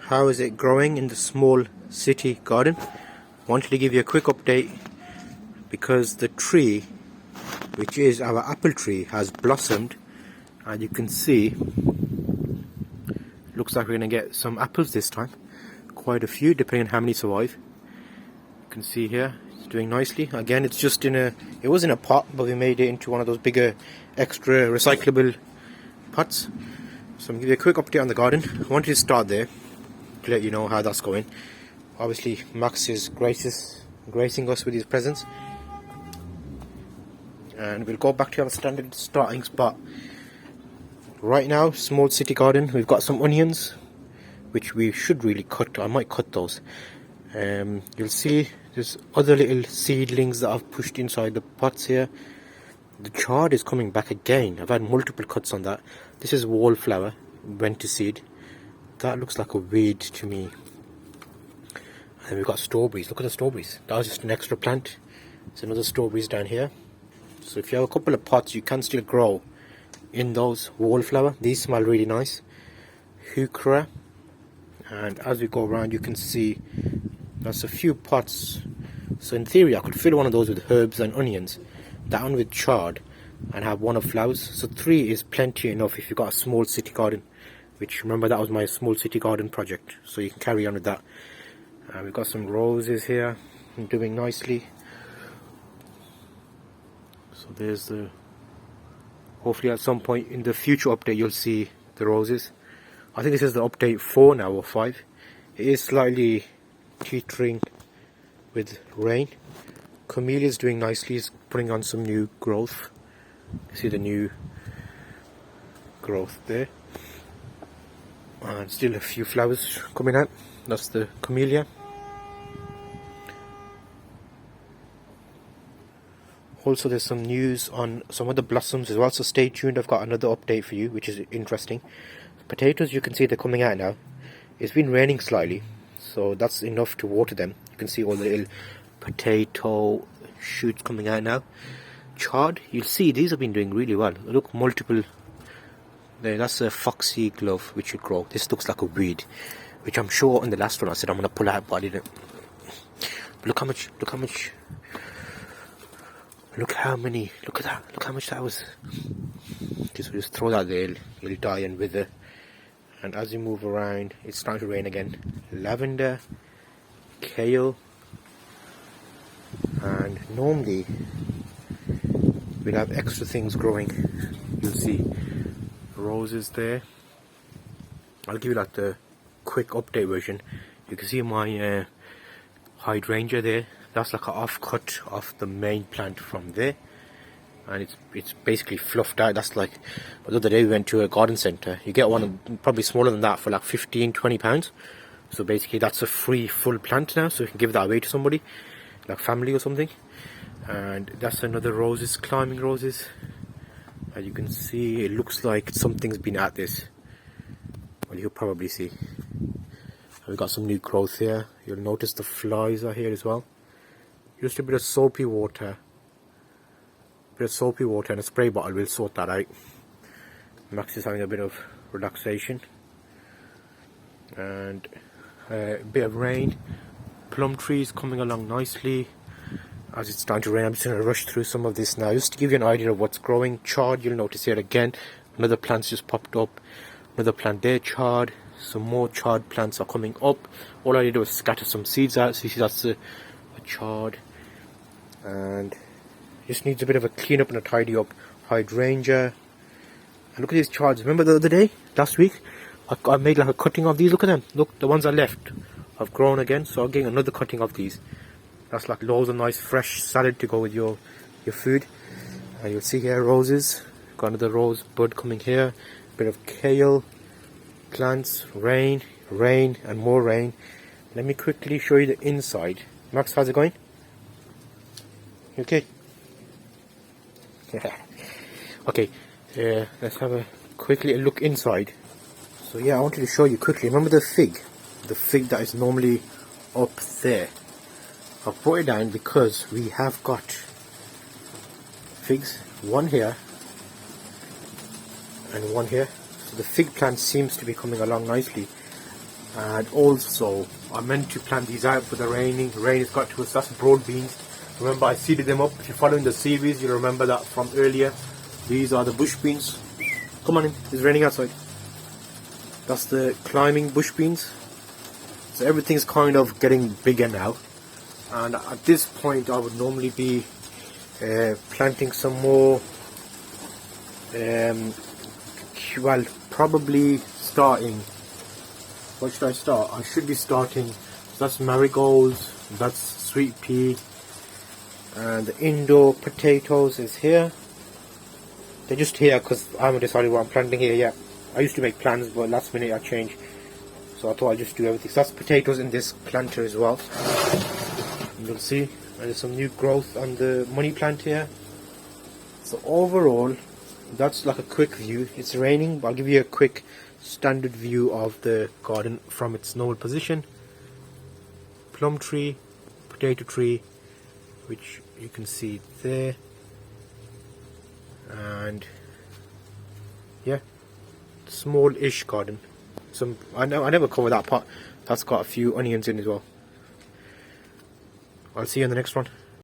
how is it growing in the small city garden. Wanted to give you a quick update because the tree, which is our apple tree, has blossomed, and you can see looks like we're going to get some apples this time, quite a few depending on how many survive. You can see here it's doing nicely. Again, it's just in a, it was in a pot, but we made it into one of those bigger extra recyclable pots. So I'm going to give you a quick update on the garden. I wanted to start there to let you know how that's going. Obviously Max is gracing us with his presence, and we'll go back to our standard starting spot. Right now, small city garden, we've got some onions which we should really cut. I might cut those. You'll see there's other little seedlings that I've pushed inside the pots here. The chard is coming back again. I've had multiple cuts on that. This is wallflower, went to seed. That looks like a weed to me. And we've got strawberries. Look at the strawberries. That was just an extra plant. There's another strawberries down here. So if you have a couple of pots, you can still grow in those wallflower. These smell really nice. Heuchera. And as we go around, you can see there's a few pots. So in theory, I could fill one of those with herbs and onions, that one with chard, and have one of flowers. So 3 is plenty enough if you've got a small city garden, which, remember, that was my small city garden project, so you can carry on with that. We've got some roses here doing nicely. So there's the, hopefully at some point in the future update you'll see the roses. I think this is the update 4 now, or 5. It is slightly teetering with rain. Camellia's doing nicely, it's putting on some new growth. You see the new growth there. And still a few flowers coming out. That's the camellia. Also, there's some news on some of the blossoms as well, so stay tuned. I've got another update for you, which is interesting. Potatoes, you can see they're coming out now. It's been raining slightly, so that's enough to water them. You can see all the little potato shoots coming out now. Chard, you'll see these have been doing really well. Look, multiple there. That's a foxy glove which should grow. This looks like a weed, which I'm sure on the last one I said I'm going to pull out, but I didn't. But look how much, look how much, look how many, look at that, look how much that was. Just throw that there, it'll die and wither. And as you move around, it's starting to rain again. Lavender, kale, and normally we'll have extra things growing. You'll see roses there. I'll give you like the quick update version. You can see my hydrangea there. That's like an offcut of the main plant from there, and it's basically fluffed out. That's like, the other day we went to a garden centre. You get one probably smaller than that for like £15-20. So basically that's a free full plant now, so you can give that away to somebody, like family or something. And that's another roses, climbing roses. As you can see, it looks like something's been at this. Well, you'll probably see. We've got some new growth here. You'll notice the flies are here as well. Just a bit of soapy water. A bit of soapy water and a spray bottle will sort that out. Max is having a bit of relaxation. And a bit of rain. Plum trees coming along nicely. As it's starting to rain, I'm just going to rush through some of this now, just to give you an idea of what's growing. Chard, you'll notice here again, another plant's just popped up. Another plant there, chard. Some more chard plants are coming up. All I did was scatter some seeds out, so you see that's a chard. And just needs a bit of a clean up and a tidy up. Hydrangea. And look at these chards. Remember the other day, last week, I made like a cutting of these. Look at them. Look, the ones I left have grown again, so I'm getting another cutting of these. That's like loads of nice fresh salad to go with your food. And you'll see here roses. Got another rose bud coming here. Bit of kale, plants, rain, and more rain. Let me quickly show you the inside. Max, how's it going? You okay? Yeah. Okay, let's have a quick little look inside. So yeah, I wanted to show you quickly. Remember the fig? The fig that is normally up there. I've brought it down because we have got figs, one here and one here. So the fig plant seems to be coming along nicely. And also I meant to plant these out, but the rain has got to us. That's broad beans. Remember, I seeded them up. If you're following the series, you'll remember that from earlier. These are the bush beans. Come on in, it's raining outside. That's the climbing bush beans. So everything's kind of getting bigger now. And at this point I would normally be planting some more, well, probably starting, what should I start? I should be starting, that's marigolds, that's sweet pea, and the indoor potatoes is here. They're just here because I haven't decided what I'm planting here yet. I used to make plans, but last minute I changed, so I thought I'd just do everything. So that's potatoes in this planter as well. You'll see there's some new growth on the money plant here. So overall, that's like a quick view. It's raining, but I'll give you a quick standard view of the garden from its normal position. Plum tree, potato tree, which you can see there, and yeah, small-ish garden. I never cover that part. That's got a few onions in as well. I'll see you in the next one.